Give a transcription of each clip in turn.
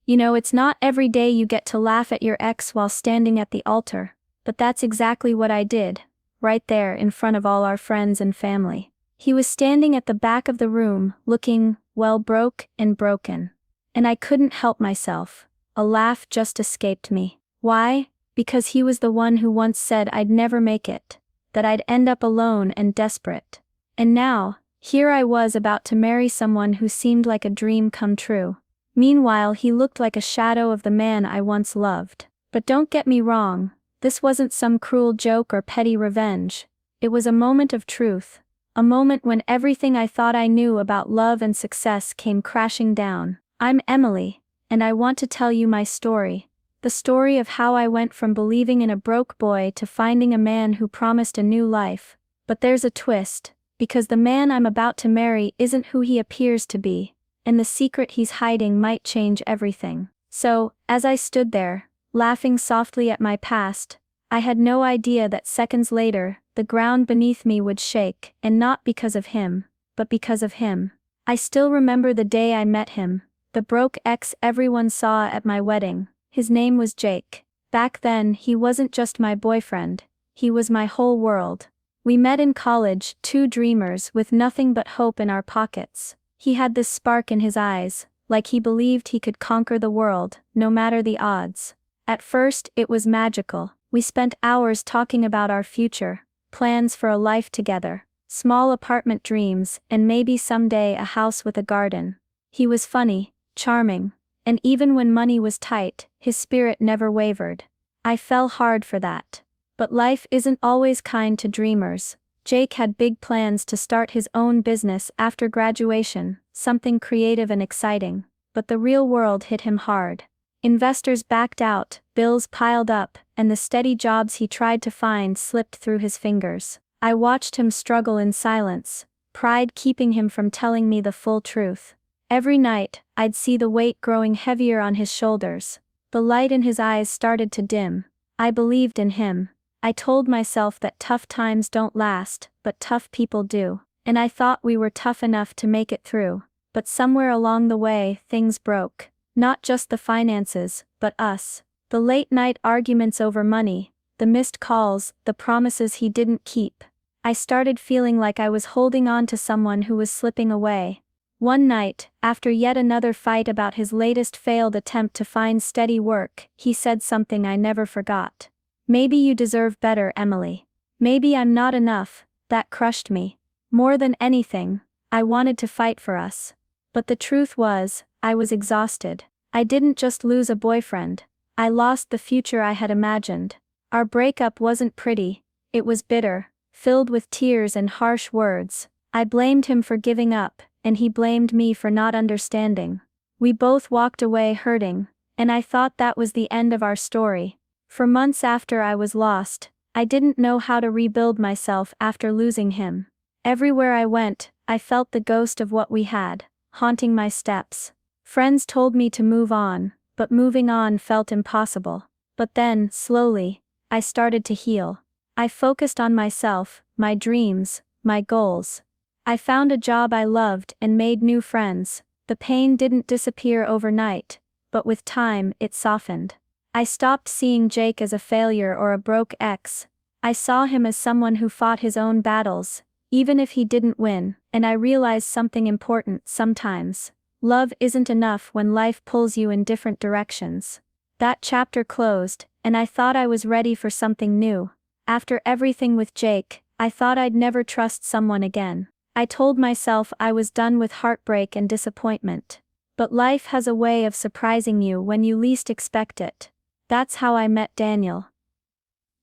You know, it's not every day you get to laugh at your ex while standing at the altar, but that's exactly what I did, right there in front of all our friends and family. He was standing at the back of the room, looking, well, broke and broken. And I couldn't help myself. A laugh just escaped me. Why? Because he was the one who once said I'd never make it, that I'd end up alone and desperate. And now, here I was about to marry someone who seemed like a dream come true. Meanwhile, he looked like a shadow of the man I once loved. But don't get me wrong, this wasn't some cruel joke or petty revenge. It was a moment of truth. A moment when everything I thought I knew about love and success came crashing down. I'm Emily, and I want to tell you my story. The story of how I went from believing in a broke boy to finding a man who promised a new life. But there's a twist, because the man I'm about to marry isn't who he appears to be, and the secret he's hiding might change everything. So, as I stood there, laughing softly at my past, I had no idea that seconds later, the ground beneath me would shake, and not because of him, but because of him. I still remember the day I met him, the broke ex everyone saw at my wedding. His name was Jake. Back then, he wasn't just my boyfriend, he was my whole world. We met in college, two dreamers with nothing but hope in our pockets. He had this spark in his eyes, like he believed he could conquer the world, no matter the odds. At first, it was magical. We spent hours talking about our future, plans for a life together, small apartment dreams, and maybe someday a house with a garden. He was funny, charming, and even when money was tight, his spirit never wavered. I fell hard for that. But life isn't always kind to dreamers. Jake had big plans to start his own business after graduation, something creative and exciting. But the real world hit him hard. Investors backed out, bills piled up, and the steady jobs he tried to find slipped through his fingers. I watched him struggle in silence, pride keeping him from telling me the full truth. Every night, I'd see the weight growing heavier on his shoulders. The light in his eyes started to dim. I believed in him. I told myself that tough times don't last, but tough people do. And I thought we were tough enough to make it through. But somewhere along the way, things broke. Not just the finances, but us. The late-night arguments over money, the missed calls, the promises he didn't keep. I started feeling like I was holding on to someone who was slipping away. One night, after yet another fight about his latest failed attempt to find steady work, he said something I never forgot. "Maybe you deserve better, Emily. Maybe I'm not enough." That crushed me. More than anything, I wanted to fight for us. But the truth was, I was exhausted. I didn't just lose a boyfriend. I lost the future I had imagined. Our breakup wasn't pretty. It was bitter, filled with tears and harsh words. I blamed him for giving up, and he blamed me for not understanding. We both walked away hurting, and I thought that was the end of our story. For months after I was lost, I didn't know how to rebuild myself after losing him. Everywhere I went, I felt the ghost of what we had, haunting my steps. Friends told me to move on, but moving on felt impossible. But then, slowly, I started to heal. I focused on myself, my dreams, my goals. I found a job I loved and made new friends. The pain didn't disappear overnight, but with time, it softened. I stopped seeing Jake as a failure or a broke ex. I saw him as someone who fought his own battles, even if he didn't win, and I realized something important sometimes. Love isn't enough when life pulls you in different directions. That chapter closed, and I thought I was ready for something new. After everything with Jake, I thought I'd never trust someone again. I told myself I was done with heartbreak and disappointment. But life has a way of surprising you when you least expect it. That's how I met Daniel.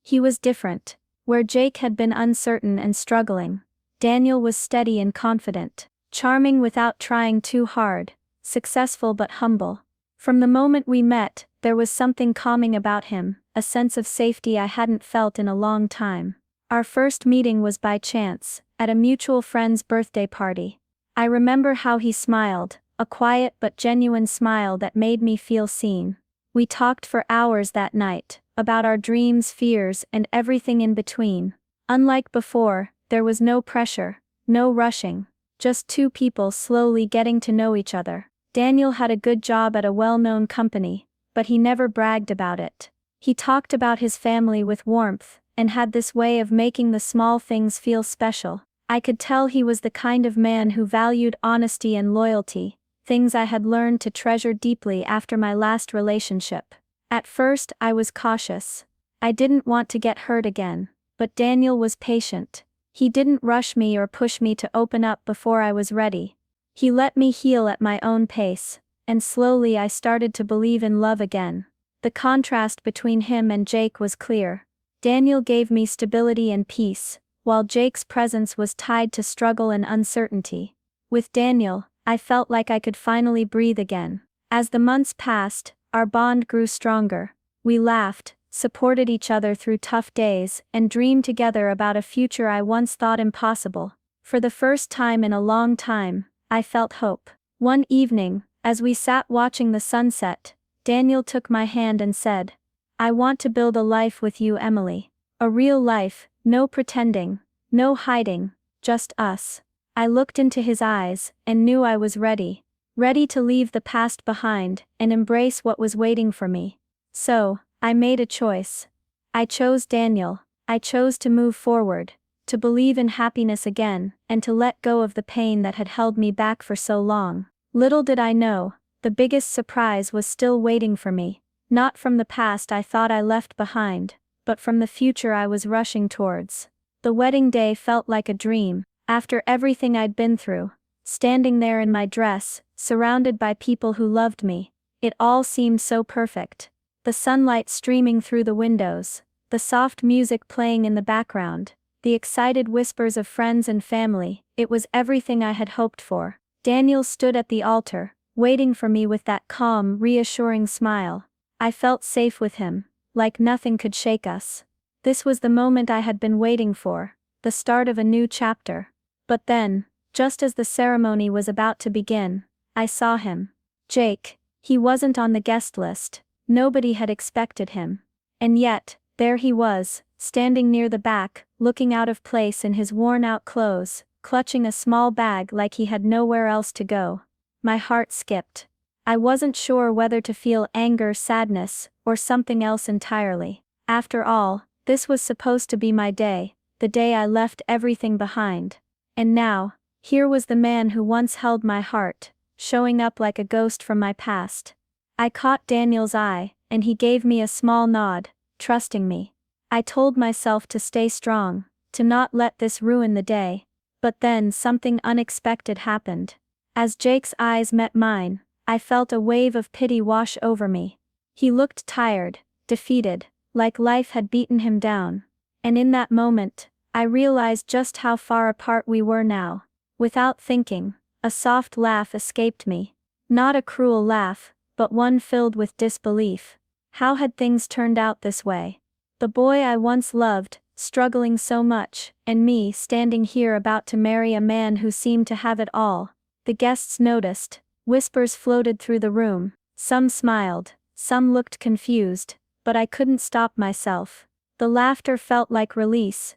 He was different. Where Jake had been uncertain and struggling, Daniel was steady and confident, charming without trying too hard, successful but humble. From the moment we met, there was something calming about him, a sense of safety I hadn't felt in a long time. Our first meeting was by chance, at a mutual friend's birthday party. I remember how he smiled, a quiet but genuine smile that made me feel seen. We talked for hours that night, about our dreams, fears, and everything in between. Unlike before, there was no pressure, no rushing, just two people slowly getting to know each other. Daniel had a good job at a well-known company, but he never bragged about it. He talked about his family with warmth, and had this way of making the small things feel special. I could tell he was the kind of man who valued honesty and loyalty, things I had learned to treasure deeply after my last relationship. At first, I was cautious. I didn't want to get hurt again, but Daniel was patient. He didn't rush me or push me to open up before I was ready. He let me heal at my own pace, and slowly I started to believe in love again. The contrast between him and Jake was clear. Daniel gave me stability and peace, while Jake's presence was tied to struggle and uncertainty. With Daniel, I felt like I could finally breathe again. As the months passed, our bond grew stronger. We laughed, supported each other through tough days, and dreamed together about a future I once thought impossible. For the first time in a long time, I felt hope. One evening, as we sat watching the sunset, Daniel took my hand and said, "I want to build a life with you, Emily. A real life, no pretending, no hiding, just us." I looked into his eyes, and knew I was ready. Ready to leave the past behind, and embrace what was waiting for me. So, I made a choice. I chose Daniel. I chose to move forward, to believe in happiness again, and to let go of the pain that had held me back for so long. Little did I know, the biggest surprise was still waiting for me. Not from the past I thought I left behind, but from the future I was rushing towards. The wedding day felt like a dream, after everything I'd been through. Standing there in my dress, surrounded by people who loved me, it all seemed so perfect. The sunlight streaming through the windows, the soft music playing in the background, the excited whispers of friends and family, it was everything I had hoped for. Daniel stood at the altar, waiting for me with that calm, reassuring smile. I felt safe with him, like nothing could shake us. This was the moment I had been waiting for, the start of a new chapter. But then, just as the ceremony was about to begin, I saw him. Jake. He wasn't on the guest list. Nobody had expected him. And yet, there he was, standing near the back, looking out of place in his worn-out clothes, clutching a small bag like he had nowhere else to go. My heart skipped. I wasn't sure whether to feel anger, sadness, or something else entirely. After all, this was supposed to be my day, the day I left everything behind. And now, here was the man who once held my heart, showing up like a ghost from my past. I caught Daniel's eye, and he gave me a small nod, trusting me. I told myself to stay strong, to not let this ruin the day. But then something unexpected happened. As Jake's eyes met mine, I felt a wave of pity wash over me. He looked tired, defeated, like life had beaten him down. And in that moment, I realized just how far apart we were now. Without thinking, a soft laugh escaped me. Not a cruel laugh, but one filled with disbelief. How had things turned out this way? The boy I once loved, struggling so much, and me standing here about to marry a man who seemed to have it all. The guests noticed. Whispers floated through the room. Some smiled, some looked confused, but I couldn't stop myself. The laughter felt like release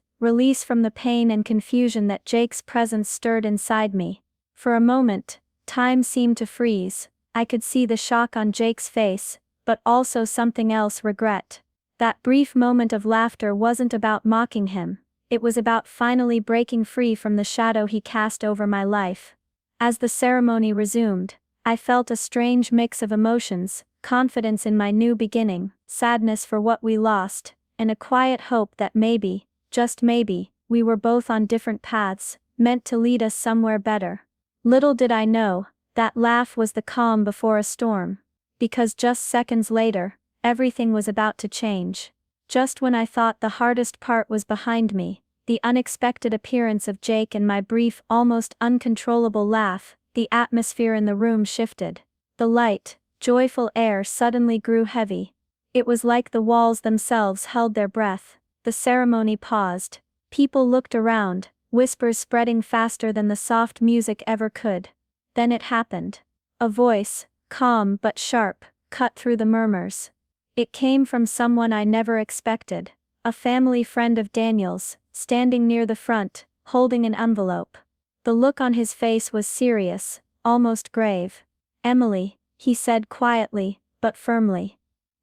from the pain and confusion that Jake's presence stirred inside me. For a moment, time seemed to freeze. I could see the shock on Jake's face, but also something else: regret. That brief moment of laughter wasn't about mocking him. It was about finally breaking free from the shadow he cast over my life. As the ceremony resumed, I felt a strange mix of emotions: confidence in my new beginning, sadness for what we lost, and a quiet hope that maybe, just maybe, we were both on different paths, meant to lead us somewhere better. Little did I know, that laugh was the calm before a storm. Because just seconds later, everything was about to change. Just when I thought the hardest part was behind me, the unexpected appearance of Jake and my brief, almost uncontrollable laugh, the atmosphere in the room shifted. The light, joyful air suddenly grew heavy. It was like the walls themselves held their breath. The ceremony paused. People looked around, whispers spreading faster than the soft music ever could. Then it happened. A voice, calm but sharp, cut through the murmurs. It came from someone I never expected. A family friend of Daniel's, standing near the front, holding an envelope. The look on his face was serious, almost grave. Emily, he said quietly, but firmly.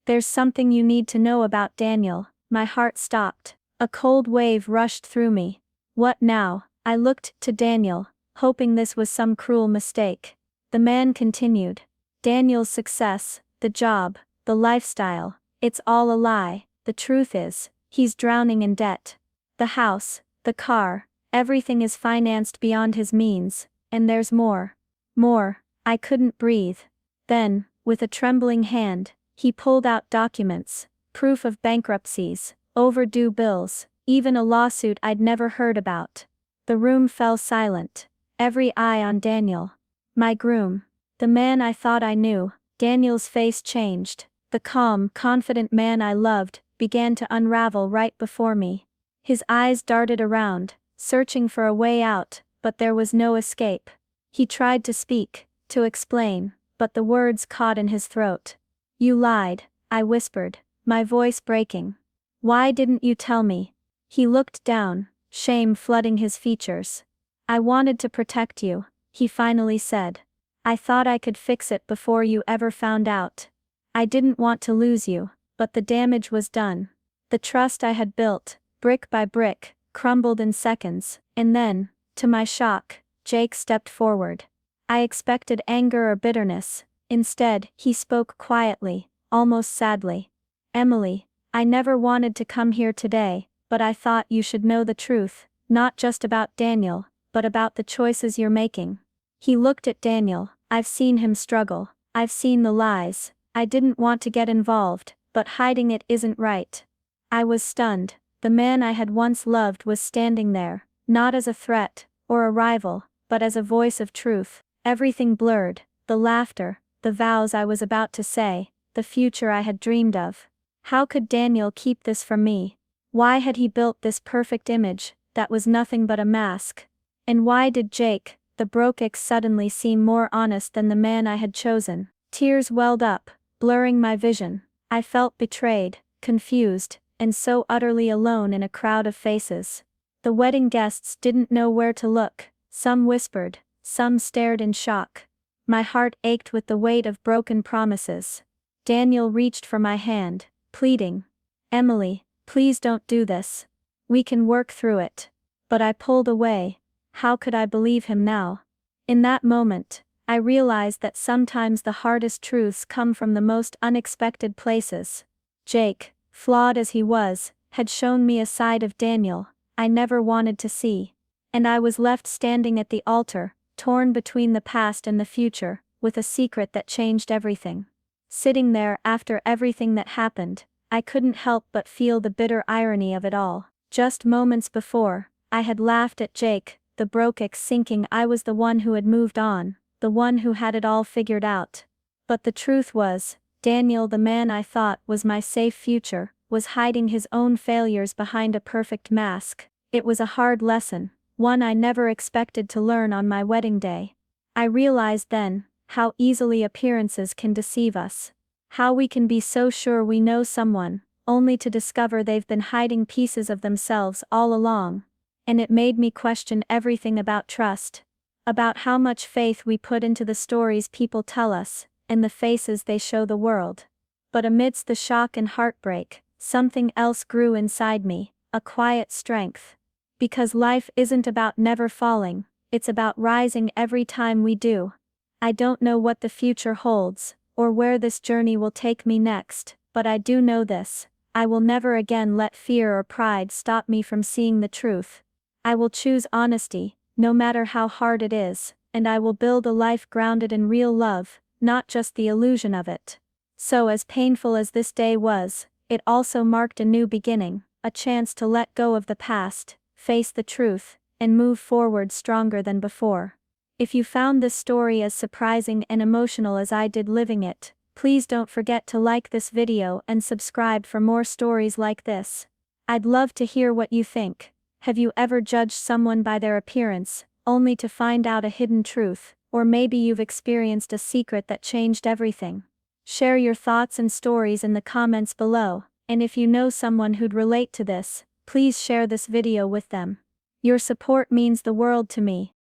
There's something you need to know about Daniel. My heart stopped. A cold wave rushed through me. What now? I looked to Daniel, hoping this was some cruel mistake. The man continued. Daniel's success, the job, the lifestyle, it's all a lie. The truth is, he's drowning in debt. The house, the car, everything is financed beyond his means, and there's more. More. I couldn't breathe. Then, with a trembling hand, he pulled out documents, proof of bankruptcies, overdue bills, even a lawsuit I'd never heard about. The room fell silent, every eye on Daniel. My groom. The man I thought I knew. Daniel's face changed. The calm, confident man I loved began to unravel right before me. His eyes darted around, searching for a way out, but there was no escape. He tried to speak, to explain, but the words caught in his throat. You lied, I whispered, my voice breaking. Why didn't you tell me? He looked down, shame flooding his features. I wanted to protect you, he finally said. I thought I could fix it before you ever found out. I didn't want to lose you, but the damage was done. The trust I had built, brick by brick, crumbled in seconds, and then, to my shock, Jake stepped forward. I expected anger or bitterness. Instead, he spoke quietly, almost sadly. Emily, I never wanted to come here today, but I thought you should know the truth, not just about Daniel, but about the choices you're making. He looked at Daniel. I've seen him struggle. I've seen the lies. I didn't want to get involved, but hiding it isn't right. I was stunned. The man I had once loved was standing there, not as a threat, or a rival, but as a voice of truth. Everything blurred, the laughter, the vows I was about to say, the future I had dreamed of. How could Daniel keep this from me? Why had he built this perfect image, that was nothing but a mask? And why did Jake, the broke ex, suddenly seem more honest than the man I had chosen? Tears welled up, blurring my vision. I felt betrayed, confused, and so utterly alone in a crowd of faces. The wedding guests didn't know where to look. Some whispered, some stared in shock. My heart ached with the weight of broken promises. Daniel reached for my hand, pleading. Emily, please don't do this. We can work through it. But I pulled away. How could I believe him now? In that moment, I realized that sometimes the hardest truths come from the most unexpected places. Jake, flawed as he was, had shown me a side of Daniel I never wanted to see. And I was left standing at the altar, torn between the past and the future, with a secret that changed everything. Sitting there after everything that happened, I couldn't help but feel the bitter irony of it all. Just moments before, I had laughed at Jake, the broke ex, thinking I was the one who had moved on, the one who had it all figured out. But the truth was, Daniel, the man I thought was my safe future, was hiding his own failures behind a perfect mask. It was a hard lesson, one I never expected to learn on my wedding day. I realized then, how easily appearances can deceive us. How we can be so sure we know someone, only to discover they've been hiding pieces of themselves all along. And it made me question everything about trust. About how much faith we put into the stories people tell us, and the faces they show the world. But amidst the shock and heartbreak, something else grew inside me, a quiet strength. Because life isn't about never falling, it's about rising every time we do. I don't know what the future holds, or where this journey will take me next, but I do know this: I will never again let fear or pride stop me from seeing the truth. I will choose honesty, no matter how hard it is, and I will build a life grounded in real love, not just the illusion of it. So as painful as this day was, it also marked a new beginning, a chance to let go of the past, face the truth, and move forward stronger than before. If you found this story as surprising and emotional as I did living it, please don't forget to like this video and subscribe for more stories like this. I'd love to hear what you think. Have you ever judged someone by their appearance, only to find out a hidden truth, or maybe you've experienced a secret that changed everything? Share your thoughts and stories in the comments below, and if you know someone who'd relate to this, please share this video with them. Your support means the world to me.